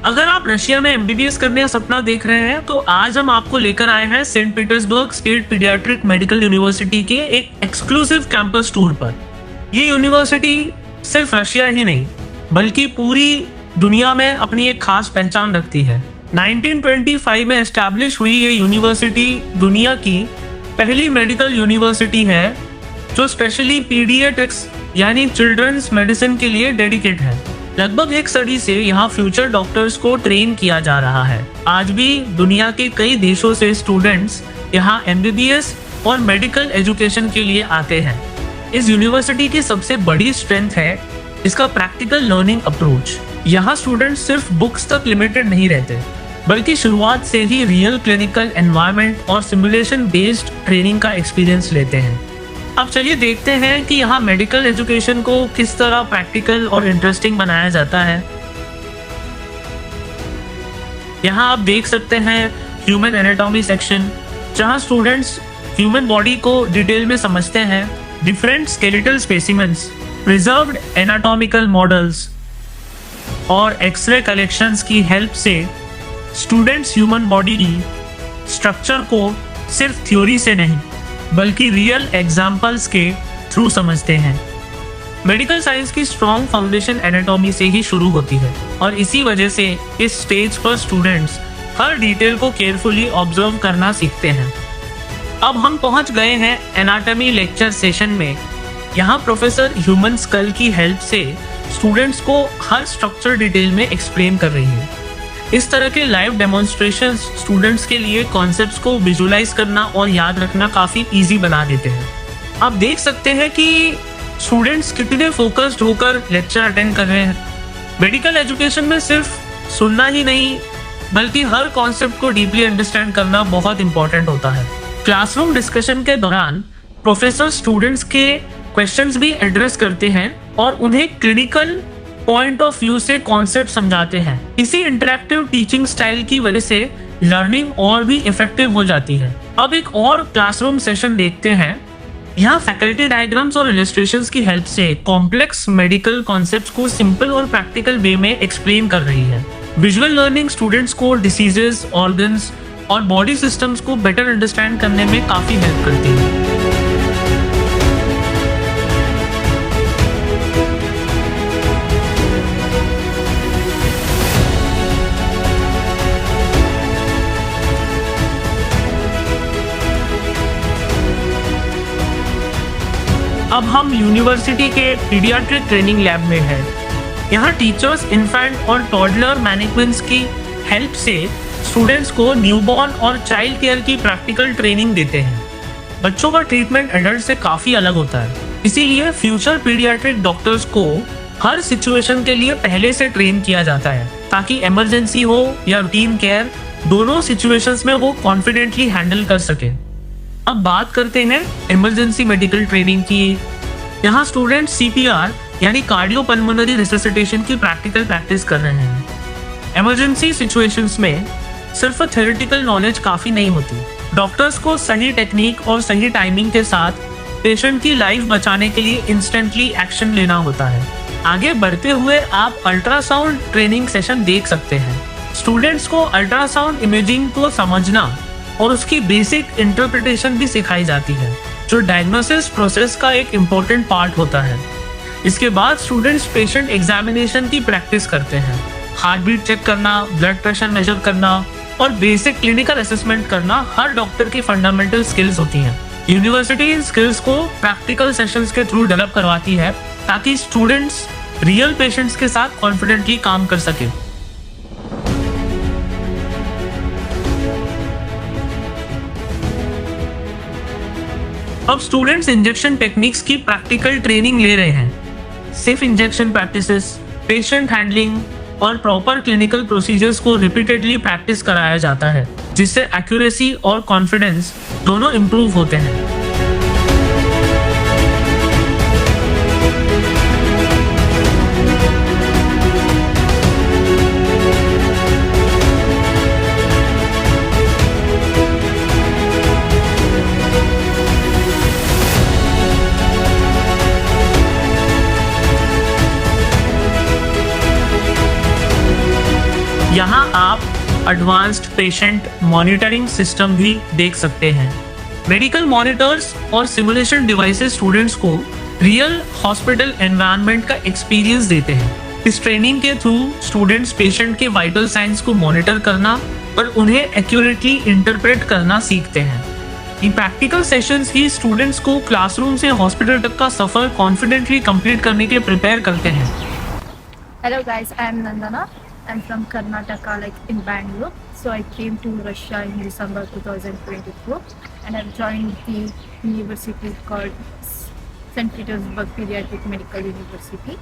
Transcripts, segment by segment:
अगर आप रशिया में एमबीबीएस करने का सपना देख रहे हैं तो आज हम आपको लेकर आए हैं Saint Petersburg State Pediatric Medical University के एक एक्सक्लूसिव कैंपस टूर पर। ये यूनिवर्सिटी सिर्फ रशिया ही नहीं बल्कि पूरी दुनिया में अपनी एक खास पहचान रखती है। 1925 में एस्टैब्लिश हुई ये यूनिवर्सिटी दुनिया की पहली मेडिकल यूनिवर्सिटी है जो स्पेशली पीडियाट्रिक्स यानी चिल्ड्रंस मेडिसिन के लिए डेडिकेट है। लगभग एक सदी से यहाँ फ्यूचर डॉक्टर्स को ट्रेन किया जा रहा है। आज भी दुनिया के कई देशों से स्टूडेंट्स यहाँ एमबीबीएस और मेडिकल एजुकेशन के लिए आते हैं। इस यूनिवर्सिटी की सबसे बड़ी स्ट्रेंथ है इसका प्रैक्टिकल लर्निंग अप्रोच। यहाँ स्टूडेंट्स सिर्फ बुक्स तक लिमिटेड नहीं रहते बल्कि शुरुआत से ही रियल क्लिनिकल एनवायरनमेंट और सिमुलेशन बेस्ड ट्रेनिंग का एक्सपीरियंस लेते हैं। अब चलिए देखते हैं कि यहाँ मेडिकल एजुकेशन को किस तरह प्रैक्टिकल और इंटरेस्टिंग बनाया जाता है। यहाँ आप देख सकते हैं ह्यूमन एनाटॉमी सेक्शन, जहाँ स्टूडेंट्स ह्यूमन बॉडी को डिटेल में समझते हैं। Different skeletal specimens, preserved anatomical models और एक्सरे कलेक्शंस की हेल्प से स्टूडेंट्स ह्यूमन बॉडी की स्ट्रक्चर को सिर्फ थ्योरी से नहीं बल्कि रियल एग्जाम्पल्स के थ्रू समझते हैं। मेडिकल साइंस की स्ट्रॉन्ग फाउंडेशन एनाटॉमी से ही शुरू होती है और इसी वजह से इस स्टेज पर स्टूडेंट्स हर डिटेल को केयरफुली ऑब्जर्व करना सीखते हैं। अब हम पहुंच गए हैं एनाटॉमी लेक्चर सेशन में। यहाँ प्रोफेसर ह्यूमन स्कल की हेल्प से स्टूडेंट्स को हर स्ट्रक्चर डिटेल में एक्सप्लेन कर रही है। इस तरह के लाइव डेमोन्स्ट्रेशन स्टूडेंट्स के लिए कॉन्सेप्ट्स को विजुलाइज करना और याद रखना काफ़ी इजी बना देते हैं। आप देख सकते हैं कि स्टूडेंट्स कितने फोकस्ड होकर लेक्चर अटेंड कर रहे हैं। मेडिकल एजुकेशन में सिर्फ सुनना ही नहीं बल्कि हर कॉन्सेप्ट को डीपली अंडरस्टैंड करना बहुत इंपॉर्टेंट होता है। क्लासरूम डिस्कशन के दौरान प्रोफेसर स्टूडेंट्स के क्वेश्चंस भी एड्रेस करते हैं और उन्हें क्लिनिकल पॉइंट ऑफ व्यू से कॉन्सेप्ट समझाते हैं। इसी इंटरैक्टिव टीचिंग स्टाइल की वजह से लर्निंग और भी इफेक्टिव हो जाती है। अब एक और क्लासरूम सेशन देखते हैं। यहाँ फैकल्टी डायग्राम्स और इलस्ट्रेशंस की हेल्प से कॉम्प्लेक्स मेडिकल कॉन्सेप्ट्स को सिंपल और प्रैक्टिकल वे में एक्सप्लेन कर रही है। विजुअल लर्निंग स्टूडेंट्स को डिसीजेस, ऑर्गन्स और बॉडी सिस्टम्स को बेटर अंडरस्टैंड करने में काफी हेल्प करती है। अब हम यूनिवर्सिटी के पीडियाट्रिक ट्रेनिंग लैब में हैं। यहाँ टीचर्स इन्फेंट और टॉडलर मैनेजमेंट्स की हेल्प से स्टूडेंट्स को न्यूबॉर्न और चाइल्ड केयर की प्रैक्टिकल ट्रेनिंग देते हैं। बच्चों का ट्रीटमेंट एडल्ट से काफ़ी अलग होता है, इसीलिए फ्यूचर पीडियाट्रिक डॉक्टर्स को हर सिचुएशन के लिए पहले से ट्रेन किया जाता है ताकि इमरजेंसी हो या रूटीन केयर, दोनों सिचुएशंस में वो कॉन्फिडेंटली हैंडल कर सके। अब बात करते हैं इमरजेंसी मेडिकल ट्रेनिंग की। यहाँ स्टूडेंट्स सीपीआर यानी कार्डियोपल्मोनरी रिससिटेशन की प्रैक्टिस कर रहे हैं। इमरजेंसी सिचुएशंस में सिर्फ थ्योरेटिकल नॉलेज काफ़ी नहीं होती। डॉक्टर्स को सही टेक्निक और सही टाइमिंग के साथ पेशेंट की लाइफ बचाने के लिए इंस्टेंटली एक्शन लेना होता है। आगे बढ़ते हुए आप अल्ट्रासाउंड ट्रेनिंग सेशन देख सकते हैं। स्टूडेंट्स को अल्ट्रासाउंड इमेजिंग को समझना और उसकी बेसिक इंटरप्रिटेशन भी सिखाई जाती है, जो डायग्नोसिस प्रोसेस का एक इम्पोर्टेंट पार्ट होता है। इसके बाद स्टूडेंट्स पेशेंट एग्जामिनेशन की प्रैक्टिस करते हैं। हार्ट बीट चेक करना, ब्लड प्रेशर मेजर करना और बेसिक क्लिनिकल असेसमेंट करना हर डॉक्टर की फंडामेंटल स्किल्स होती हैं। यूनिवर्सिटी इन स्किल्स को प्रैक्टिकल सेशंस के थ्रू डेवलप करवाती है ताकि स्टूडेंट्स रियल पेशेंट्स के साथ कॉन्फिडेंटली काम कर सके। अब स्टूडेंट्स इंजेक्शन टेक्निक्स की प्रैक्टिकल ट्रेनिंग ले रहे हैं। Safe injection practices, patient handling और प्रॉपर क्लिनिकल प्रोसीजर्स को रिपीटेडली प्रैक्टिस कराया जाता है, जिससे एक्यूरेसी और कॉन्फिडेंस दोनों इम्प्रूव होते हैं। यहाँ आप एडवांस्ड पेशेंट मॉनिटरिंग सिस्टम भी देख सकते हैं। मेडिकल मॉनिटर्स और सिमुलेशन डिवाइसेस स्टूडेंट्स को रियल हॉस्पिटल एनवायरनमेंट का एक्सपीरियंस देते हैं। इस ट्रेनिंग के थ्रू स्टूडेंट्स पेशेंट के वाइटल साइंस को मॉनिटर करना और उन्हें एक्यूरेटली इंटरप्रेट करना सीखते हैं। इन प्रैक्टिकल सेशंस ही स्टूडेंट्स को क्लासरूम से हॉस्पिटल तक का सफर कॉन्फिडेंटली कंप्लीट करने के लिए प्रिपेयर करते हैं। Hello guys, I am Nandana. I'm from Karnataka, like in Bangalore. So I came to Russia in December 2024 and I've joined the university called St. Petersburg Pediatric Medical University.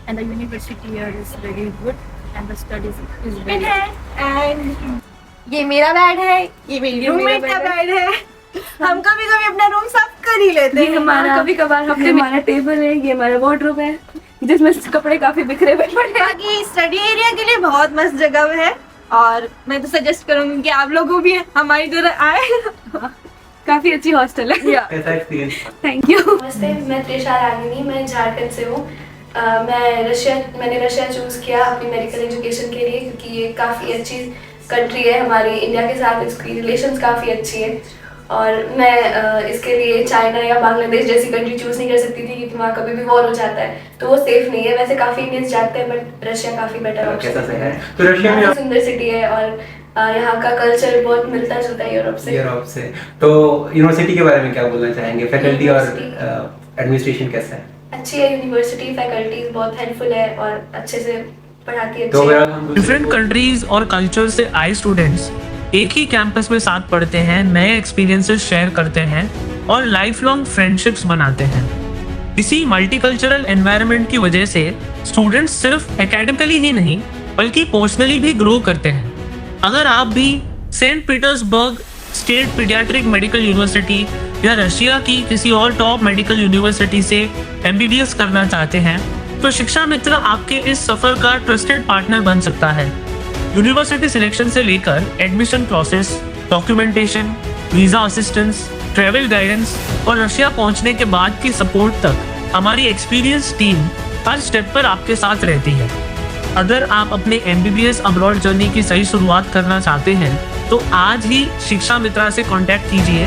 And the university here is very good and the studies is very good. And ये मेरा bed है, ये मेरी roommate का bed है। हम कभी कभी अपना रूम साफ कर ही लेते हैं। हमारा कभी कभार हफ्ते में हमारा टेबल है, ये हमारा वार्डरोब है जिसमें कपड़े काफी बिखरे हुए पड़े हैं। बाकी स्टडी एरिया के लिए बहुत मस्त जगह है और मैं तो सजेस्ट करूंगी कि आप लोगों भी हमारी तरह आए। काफी अच्छी हॉस्टल है। कैसा एक्सपीरियंस? Thank you. नमस्ते, मैं त्रिशा रागिनी, मैं झारखंड से हूँ। मैंने रशिया चूज़ किया अपनी मेडिकल एजुकेशन के लिए क्योंकि ये काफ़ी अच्छी कंट्री है हमारी इंडिया के साथ, इसकी रिलेशंस काफ़ी अच्छी है और मैं इसके लिए चाइना या बांग्लादेश जैसी कंट्री चूज़ नहीं कर सकती थी क्योंकि वहाँ कभी भी वॉर हो जाता है तो वो सेफ नहीं है। वैसे काफ़ी इंडियंस जाते हैं बट रशिया काफ़ी बेटर ऑप्शन है। तो रशिया में सुंदर सिटी है और यहाँ का कल्चर बहुत मिलता जुलता है यूरोप से। तो यूनिवर्सिटी के बारे में क्या बोलना चाहेंगे? फैकल्टी और एडमिनिस्ट्रेशन कैसा है? अच्छी है यूनिवर्सिटी, फैकल्टीज बहुत हेल्पफुल है और अच्छे से पढ़ाती है। तो डिफरेंट कंट्रीज और कल्चर से आए स्टूडेंट्स एक ही कैंपस में साथ पढ़ते हैं, नए एक्सपीरियंसेस शेयर करते हैं और लाइफ लॉन्ग फ्रेंडशिप्स बनाते हैं। इसी मल्टीकल्चरल एनवायरनमेंट की वजह से स्टूडेंट्स सिर्फ एकेडमिकली ही नहीं बल्कि पर्सनली भी ग्रो करते हैं। अगर आप भी Saint Petersburg State Pediatric Medical University या रशिया की किसी और टॉप मेडिकल यूनिवर्सिटी से MBBS करना चाहते हैं तो शिक्षा मित्र आपके इस सफर का ट्रस्टेड पार्टनर बन सकता है। यूनिवर्सिटी सिलेक्शन से लेकर admission process, documentation, visa assistance, travel guidance और रशिया पहुंचने के बाद की सपोर्ट तक हमारी एक्सपीरियंस टीम हर स्टेप पर आपके साथ रहती है। अगर आप अपने MBBS अब्रॉड जर्नी की सही शुरुआत करना चाहते हैं तो आज ही शिक्षा मित्रा से कांटेक्ट कीजिए।